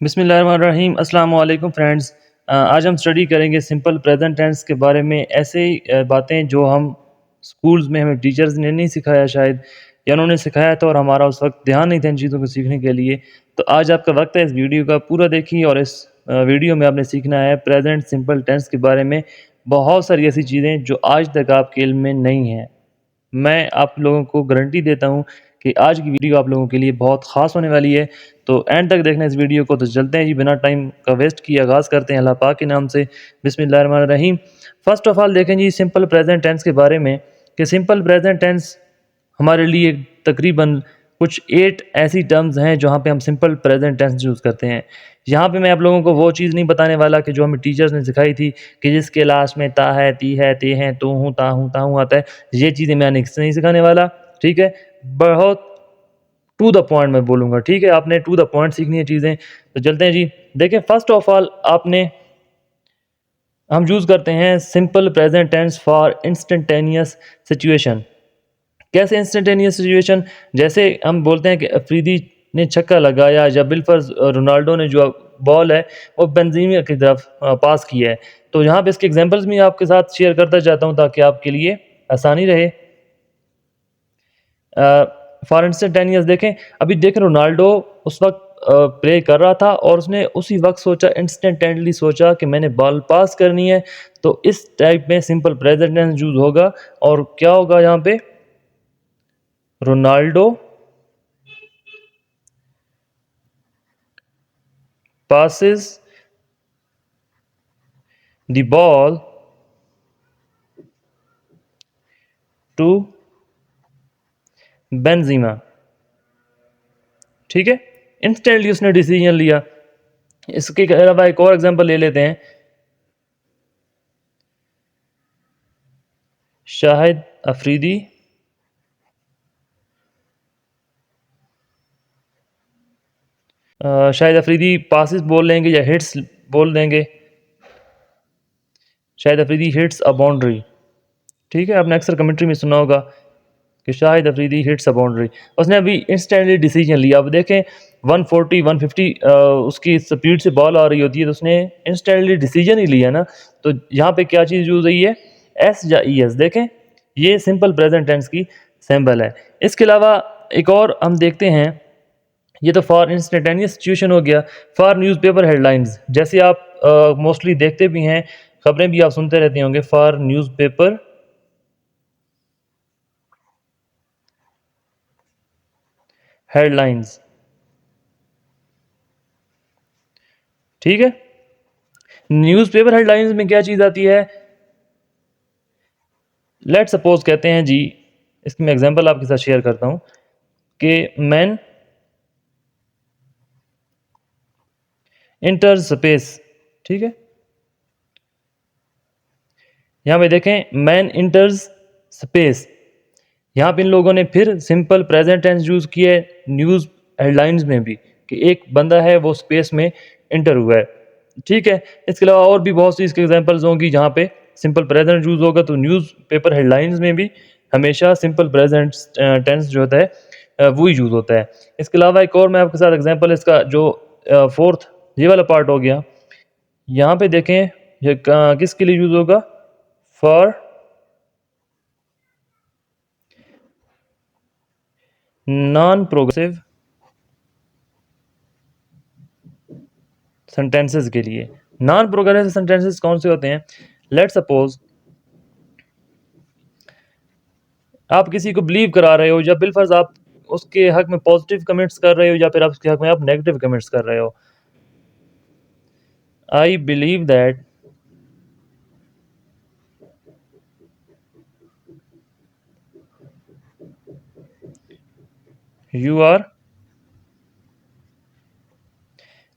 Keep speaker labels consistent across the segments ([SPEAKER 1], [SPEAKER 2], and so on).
[SPEAKER 1] बिस्मिल्लाहिर्रहमानिर्रहीम अस्सलाम वालेकुम फ्रेंड्स। आज हम स्टडी करेंगे सिंपल प्रेजेंट टेंस के बारे में। ऐसे ही बातें जो हम स्कूल्स में हमें टीचर्स ने नहीं सिखाया शायद, या उन्होंने सिखाया था और हमारा उस वक्त ध्यान नहीं था इन चीज़ों को सीखने के लिए। तो आज आपका वक्त है इस वीडियो का पूरा देखिए, और इस वीडियो में आपने सीखना है प्रेजेंट सिंपल टेंस के बारे में। बहुत सारी ऐसी चीज़ें जो आज तक आपके इल्म में नहीं हैं। मैं आप लोगों को गारंटी देता हूँ कि आज की वीडियो आप लोगों के लिए बहुत ख़ास होने वाली है। तो एंड तक देखना इस वीडियो को। तो चलते हैं जी, बिना टाइम का वेस्ट किए आगाज़ करते हैं अल्लाह पाक के नाम से। बिस्मिल्लाहिर्रहमानिर्रहीम। फ़र्स्ट ऑफ़ ऑल देखें जी सिंपल प्रेजेंट टेंस के बारे में, कि सिंपल प्रेजेंट टेंस हमारे लिए तकरीबन कुछ 8 ऐसी टर्म्स हैं जहाँ पे हम सिंपल प्रेजेंट टेंस यूज़ करते हैं। यहाँ पे मैं आप लोगों को वो चीज़ नहीं बताने वाला कि जो हमें टीचर्स ने सिखाई थी, कि जिसके लास्ट में ता है, ती है, ते हैं, तो हूँ, ता हूँ आता है। ये चीज़ें मैं नहीं सिखाने वाला, ठीक है? बहुत टू द पॉइंट मैं बोलूँगा, ठीक है? आपने टू द पॉइंट सीखनी है चीज़ें। तो चलते हैं जी। देखें फ़र्स्ट ऑफ़ ऑल हम यूज़ करते हैं simple present tense for instantaneous situation. कैसे इंस्टेंटेनियस सिचुएशन? जैसे हम बोलते हैं कि अफरीदी ने छक्का लगाया, या बिलफर्ज रोनाल्डो ने जो बॉल है वो बेंज़ीमा की तरफ पास की है। तो यहाँ पे इसके एग्जांपल्स भी आपके साथ शेयर करता जाता हूँ ताकि आपके लिए आसानी रहे। फॉर इंस्टेंटेनियस देखें, अभी देखें रोनाल्डो उस वक्त प्ले कर रहा था और उसने उसी वक्त सोचा, इंस्टेंटेनली सोचा कि मैंने बॉल पास करनी है। तो इस टाइप में सिंपल प्रेजेंट टेंस यूज होगा। और क्या होगा यहाँ पे? Ronaldo passes the ball to Benzema. ठीक है, इंस्टेंटली उसने डिसीजन लिया। इसके अलावा एक और एग्जांपल ले लेते हैं। शाहिद अफरीदी शाहिद अफरीदी पासिस बोल लेंगे या हिट्स बोल देंगे। Shahid Afridi hits a boundary. ठीक है, आपने अक्सर कमेंट्री में सुना होगा कि Shahid Afridi hits a boundary. उसने अभी इंस्टेंटली डिसीजन लिया। अब देखें 140 150 उसकी स्पीड से बॉल आ रही होती है, तो उसने इंस्टेंटली डिसीजन ही लिया ना। तो यहाँ पे क्या चीज़ यूज़ हुई है? एस या ई एस। देखें ये सिंपल प्रेजेंट टेंस की सिंबल है। इसके अलावा एक और हम देखते हैं, ये तो फॉर इंस्टेंटेनियस सिचुएशन हो गया। फॉर न्यूज़पेपर हेडलाइंस, जैसे आप मोस्टली देखते भी हैं, खबरें भी आप सुनते रहते होंगे। फॉर न्यूज़पेपर हेडलाइंस, ठीक है। न्यूज़पेपर हेडलाइंस में क्या चीज़ आती है? लेट सपोज कहते हैं जी, इसकी मैं एग्जांपल आपके साथ शेयर करता हूं कि मैन इंटर्स स्पेस। ठीक है, यहां पे देखें मैन इंटर्स स्पेस। यहां पे इन लोगों ने फिर सिंपल प्रेजेंट टेंस यूज किया है न्यूज़ हेडलाइंस में भी, कि एक बंदा है वो स्पेस में इंटर हुआ है। ठीक है, इसके अलावा और भी बहुत सी इसके एग्जांपल्स होंगी जहां पे सिंपल प्रेजेंट यूज होगा। तो न्यूज़ पेपर हेडलाइंस में भी हमेशा सिंपल प्रेजेंट टेंस जो होता है वो ही यूज होता है। इसके अलावा एक और मैं आपके साथ एग्जांपल, इसका जो फोर्थ ये वाला पार्ट हो गया, यहाँ पे देखें ये किसके लिए यूज होगा? फॉर नॉन प्रोग्रेसिव सेंटेंसेस के लिए। नॉन प्रोग्रेसिव सेंटेंसेस कौन से होते हैं? लेट सपोज आप किसी को बिलीव करा रहे हो, या बिलफर्ज आप उसके हक में पॉजिटिव कमेंट्स कर रहे हो, या फिर आप उसके हक में आप नेगेटिव कमेंट्स कर रहे हो। I believe that you are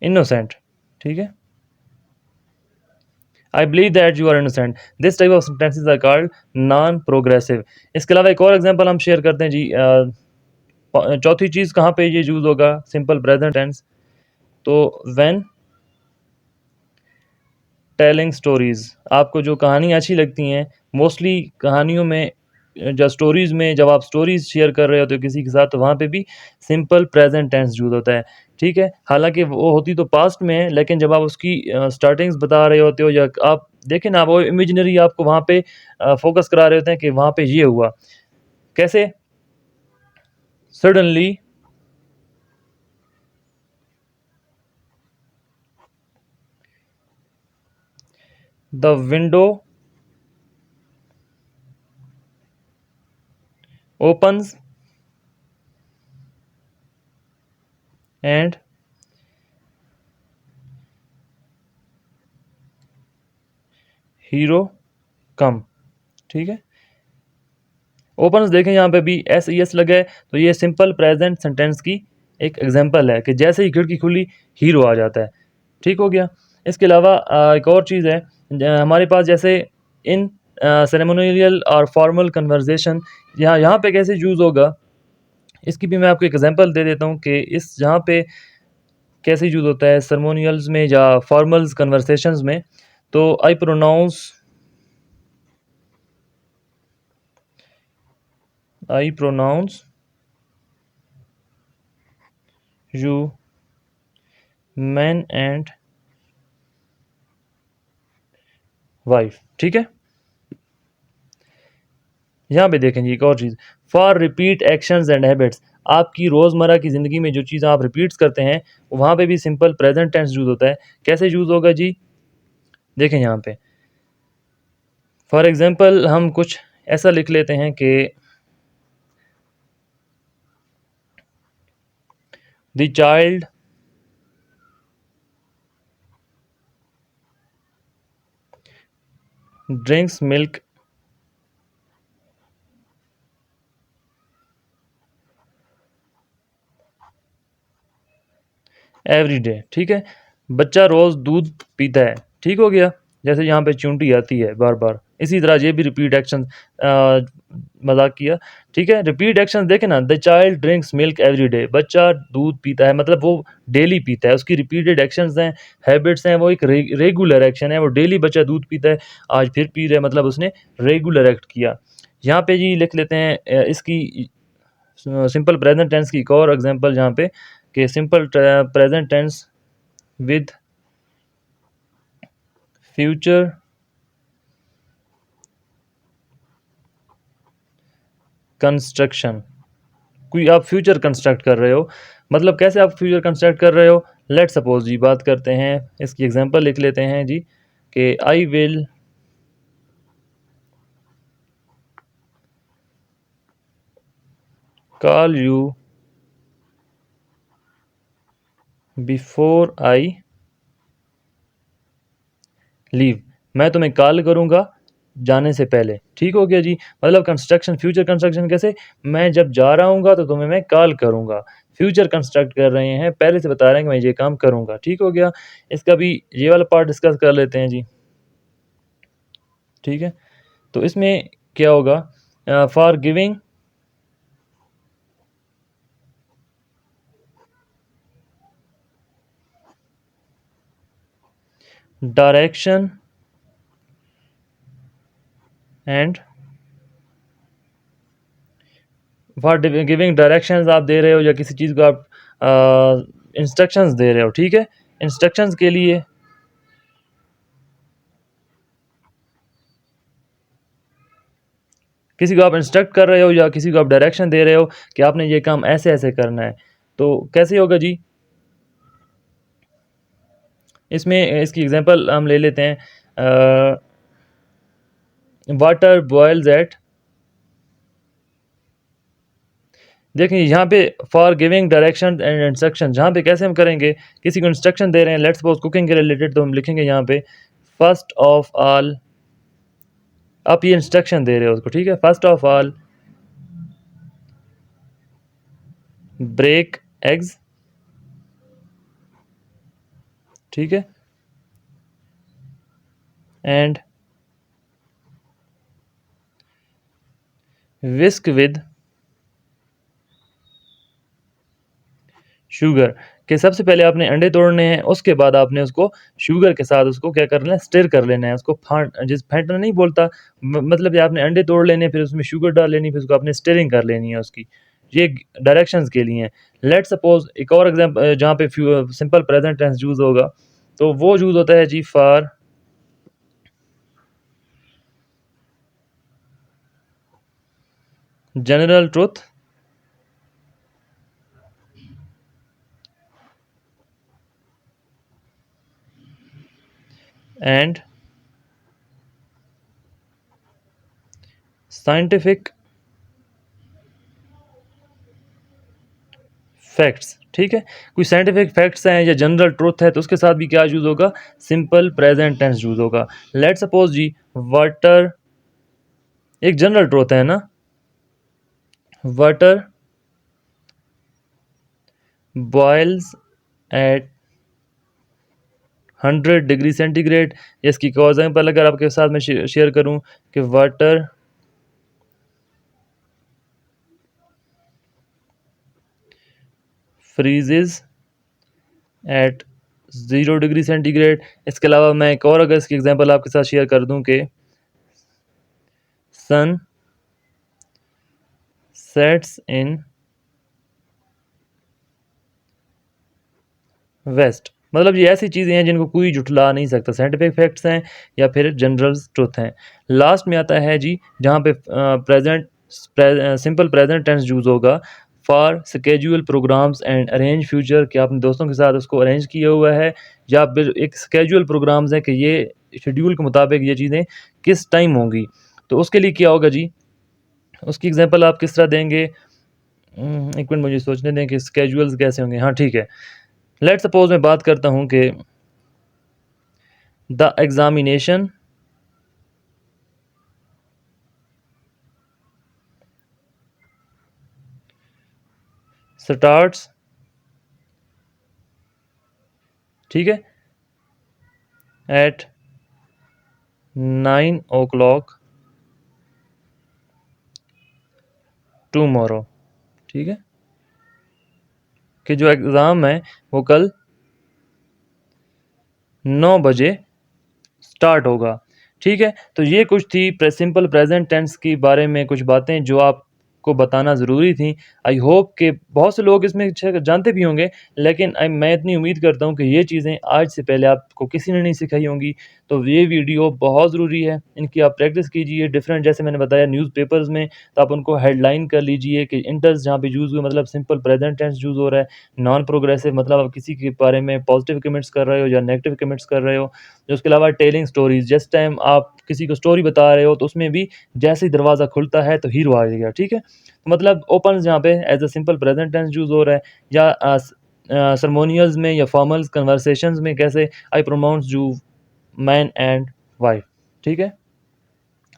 [SPEAKER 1] innocent. ठीक है, I believe that you are innocent. This type of sentences are called non progressive. इसके अलावा एक और एग्जांपल हम शेयर करते हैं जी। चौथी चीज़ कहाँ पे ये यूज़ होगा सिंपल प्रेजेंट टेंस? तो व्हेन टेलिंग स्टोरीज। आपको जो कहानी अच्छी लगती हैं, मोस्टली कहानियों में जो स्टोरीज़ में जब आप स्टोरीज़ शेयर कर रहे होते हो किसी के साथ, तो वहाँ पे भी सिंपल प्रेज़ेंट टेंस यूज़ होता है, ठीक है? हालाँकि वो होती तो पास्ट में है, लेकिन जब आप उसकी स्टार्टिंग्स बता रहे होते हो या आप देखें ना, वो इमेजिनरी आपको वहाँ पे फ़ोकस करा रहे होते हैं कि वहाँ पे ये हुआ। कैसे? Suddenly the window opens and hero कम, ठीक है? ओपन्स देखें यहाँ पे भी एस ई एस लगा है, तो ये सिंपल प्रेजेंट सेंटेंस की एक एग्जांपल है कि जैसे ही खिड़की खुली हीरो आ जाता है, ठीक हो गया। इसके अलावा एक और चीज़ है, हमारे पास जैसे इन सेरेमोनियल और फॉर्मल कन्वर्जेशन यहाँ पे कैसे यूज़ होगा, इसकी भी मैं आपको एग्जांपल दे देता हूँ कि इस जहाँ पे कैसे यूज़ होता है सेरेमोनियल्स में या फॉर्मल्स कन्वर्सेशंस में। तो I pronounce you man and wife, ठीक है? यहाँ पे देखें जी एक और चीज़, for repeat actions and habits, आपकी रोज़मर्रा की ज़िंदगी में जो चीज़ें आप रिपीट्स करते हैं, वहाँ पे भी सिंपल प्रेजेंट टेंस यूज़ होता है। कैसे यूज़ होगा जी? देखें यहाँ पे, फॉर एग्जांपल हम कुछ ऐसा लिख लेते हैं कि the child drinks milk every day, ठीक है? बच्चा रोज़ दूध पीता है, ठीक हो गया? जैसे यहाँ पे चूंटी आती है बार-बार, इसी तरह ये भी रिपीट एक्शन मज़ाक किया, ठीक है? रिपीट एक्शन देखें ना, the child drinks milk every day, बच्चा दूध पीता है, मतलब वो डेली पीता है, उसकी रिपीटेड एक्शंस हैं, हैबिट्स हैं, वो एक रेगुलर एक्शन है, वो डेली बच्चा दूध पीता है, आज फिर पी रहा है, मतलब उसने रेगुलर एक्ट किया। यहाँ पे जी लिख लेते हैं इसकी सिंपल प्रेजेंट टेंस की एक और एग्जांपल यहाँ पे कि simple present tense with future construction. कोई आप फ्यूचर कंस्ट्रक्ट कर रहे हो, मतलब कैसे आप फ्यूचर कंस्ट्रक्ट कर रहे हो? लेट सपोज जी बात करते हैं, इसकी एग्जांपल लिख लेते हैं जी कि I will call you before I leave, मैं तुम्हें कॉल करूँगा जाने से पहले, ठीक हो गया जी? मतलब कंस्ट्रक्शन, फ्यूचर कंस्ट्रक्शन कैसे? मैं जब जा रहा हूँगा तो तुम्हें मैं कॉल करूँगा, फ्यूचर कंस्ट्रक्ट कर रहे हैं, पहले से बता रहे हैं कि मैं ये काम करूँगा, ठीक हो गया? इसका भी ये वाला पार्ट डिस्कस कर लेते हैं जी, ठीक है? तो इसमें क्या होगा, for giving direction and for giving directions आप दे रहे हो या किसी चीज़ को आप इंस्ट्रक्शंस दे रहे हो, ठीक है? इंस्ट्रक्शंस के लिए किसी को आप इंस्ट्रक्ट कर रहे हो या किसी को आप डायरेक्शन दे रहे हो कि आपने ये काम ऐसे-ऐसे करना है, तो कैसे होगा जी? इसमें इसकी एग्जांपल हम ले लेते हैं, वाटर बॉयल्स एट, देखिए यहाँ पे for giving direction and instruction, जहाँ पे कैसे हम करेंगे, किसी को इंस्ट्रक्शन दे रहे हैं, लेट्स सपोज कुकिंग के रिलेटेड, तो हम लिखेंगे यहाँ पे फर्स्ट ऑफ ऑल, आप ये इंस्ट्रक्शन दे रहे हो उसको, ठीक है? First of all break eggs, ठीक है? एंड विस्क विद शुगर, कि सबसे पहले आपने अंडे तोड़ने हैं, उसके बाद आपने उसको शुगर के साथ उसको क्या करना है, स्टिर कर लेना है, उसको फेंटना नहीं बोलता, मतलब ये आपने अंडे तोड़ लेने हैं, फिर उसमें शुगर डाल लेनी, फिर उसको आपने स्टिरिंग कर लेनी है उसकी। ये डायरेक्शंस के लिए हैं। लेट्स सपोज एक और एग्जाम्पल जहाँ पे सिंपल प्रेजेंट टेंस यूज होगा, तो वो यूज होता है जी for general truth and scientific facts. ठीक है, कोई साइंटिफिक फैक्ट्स हैं या जनरल ट्रुथ है तो उसके साथ भी क्या यूज होगा, सिंपल प्रेजेंट टेंस यूज होगा। लेट सपोज जी वाटर, एक जनरल ट्रुथ है ना, water boils at 100 degree centigrade. इसकी एग्जाम्पल अगर आपके साथ में शेयर करूं कि water freezes at 0 degree centigrade. इसके अलावा मैं एक और अगर इसकी एग्जांपल आपके साथ शेयर कर दूं कि सन सेट्स इन वेस्ट। मतलब ये ऐसी चीज़ें हैं जिनको कोई जुटला नहीं सकता, साइंटिफिक फैक्ट्स हैं या फिर जनरल ट्रुथ हैं। लास्ट में आता है जी जहाँ पे present simple present tense use होगा for schedule programmes and arrange future, कि आपने दोस्तों के साथ उसको अरेंज किया हुआ है, या फिर एक स्केड्यूल प्रोग्राम्स है कि ये शेड्यूल के मुताबिक ये चीज़ें किस टाइम होंगी। तो उसके लिए क्या होगा जी, उसकी एग्जांपल आप किस तरह देंगे, एक मिनट मुझे सोचने दें कि स्केड्यूल्स कैसे होंगे। हाँ ठीक है, लेट सपोज मैं बात करता हूँ कि द एग्जामिनेशन स्टार्ट्स, ठीक है, एट 9 o'clock टूमोरो। ठीक है, कि जो एग्ज़ाम है वो कल 9 बजे स्टार्ट होगा। ठीक है, तो ये कुछ थी सिंपल प्रेजेंट टेंस के बारे में कुछ बातें जो आपको बताना ज़रूरी थी। आई होप कि बहुत से लोग इसमें जानते भी होंगे, लेकिन मैं इतनी उम्मीद करता हूँ कि ये चीज़ें आज से पहले आपको किसी ने नहीं सिखाई होंगी। तो ये वीडियो बहुत ज़रूरी है, इनकी आप प्रैक्टिस कीजिए। डिफरेंट जैसे मैंने बताया न्यूज़पेपर्स में, तो आप उनको हेडलाइन कर लीजिए कि इंटर्स जहाँ पे यूज़ हुए मतलब सिंपल प्रेजेंट टेंस यूज़ हो रहा है। नॉन प्रोग्रेसिव मतलब आप किसी के बारे में पॉजिटिव कमेंट्स कर रहे हो या नेगेटिव कमेंट्स कर रहे हो। उसके अलावा टेलिंग स्टोरीज, जिस टाइम आप किसी को स्टोरी बता रहे हो तो उसमें भी जैसे ही दरवाज़ा खुलता है तो हीरो आ जाएगा। ठीक है, तो मतलब ओपन जहाँ पे as a simple present tense use हो रहा है, या सरमोनियल्स में या फॉर्मल कन्वर्सेशंस में कैसे I pronounce you man and wife. ठीक है,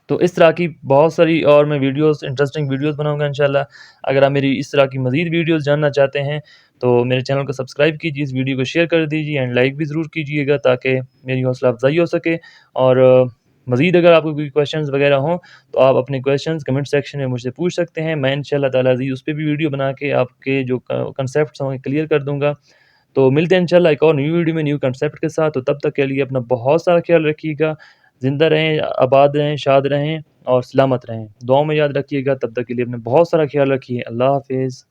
[SPEAKER 1] तो इस तरह की बहुत सारी और मैं वीडियोस, इंटरेस्टिंग वीडियोस बनाऊंगा इंशाल्लाह। अगर आप मेरी इस तरह की मज़ीद वीडियोस जानना चाहते हैं तो मेरे चैनल को सब्सक्राइब कीजिए, इस वीडियो को शेयर कर दीजिए एंड लाइक भी ज़रूर कीजिएगा ताकि मेरी हौसला अफजाई हो सके। और मज़ीद अगर आपको कोई क्वेश्चंस वगैरह हों तो आप अपने क्वेश्चंस कमेंट सेक्शन में मुझसे पूछ सकते हैं। मैं इंशाल्लाह ताला अज़ीज़ उस पर भी वीडियो बना के आपके जो कंसेप्ट होंगे क्लियर कर दूँगा। तो मिलते हैं इंशाल्लाह एक और न्यू वीडियो में न्यू कंसेप्ट के साथ। तो तब तक के लिए अपना बहुत सारा ख्याल रखिएगा। ज़िंदा रहें, आबाद रहें, शाद रहें और सलामत रहें। दुआओं में याद रखिएगा। तब तक के लिए अपना बहुत सारा ख्याल रखिए। अल्लाह हाफ़िज़।